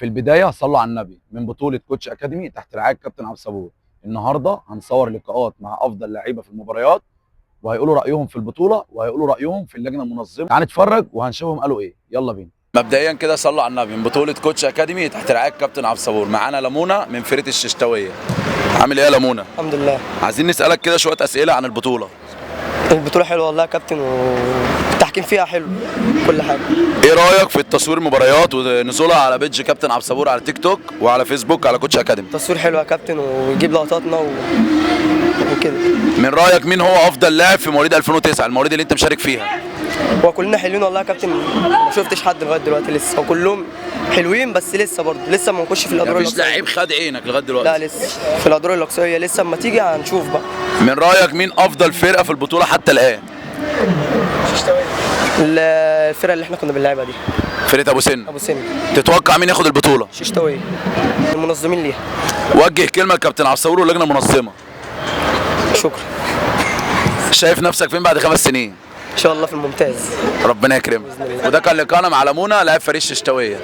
في البدايه صلوا على النبي من بطوله كوتش اكاديمي تحت رعايه كابتن عبد الصبور. النهارده هنصور لقاءات مع افضل لعيبه في المباريات، وهيقولوا رايهم في البطوله وهيقولوا رايهم في اللجنه المنظمه. تعال نتفرج وهنشوفهم قالوا ايه. يلا بينا. مبدئيا كده صلوا على النبي من بطوله كوتش اكاديمي تحت رعايه كابتن عبد الصبور. معانا لمونه من فرقه الششتاويه. عامل ايه يا لمونه؟ الحمد لله. عايزين نسالك كده شويه اسئله عن البطوله. البطولة حلوة والله يا كابتن، والتحكيم فيها حلو كل حاجة. ايه رايك في التصوير المباريات ونزولها على بيدج كابتن عبد الصبور على تيك توك وعلى فيسبوك على كوتش اكاديمي؟ تصوير حلو يا كابتن ويجيب لقطاتنا وكده. من رايك مين هو افضل لاعب في مواليد 2009 المواليد اللي انت مشارك فيها؟ هو كلنا حلوين والله يا كابتن، ما شفتش حد لغاية دلوقتي لسه، وكلهم حلوين بس لسه برضه لسه ما نخش في الادوار مفيش الاقصائية. لعيب خد عينك لغايه دلوقتي؟ لا لسه في الادوار الاقصائية، لسه اما تيجي هنشوف بقى. من رايك مين افضل فرقه في البطوله حتى الان؟ الفرقة اللي احنا كنا بنلعبها دي فرقه ابو سن. ابو سن. تتوقع مين ياخد البطوله؟ ششتاوية المنظمين ليها. وجه كلمه لكابتن عبد الصبور واللجنه المنظمه. شكرا. شايف نفسك فين بعد 5 سنين؟ ان شاء الله في الممتاز. ربنا يكرمك. وده كان لقاءنا مع لمونه لاعب فريق الششتاويه.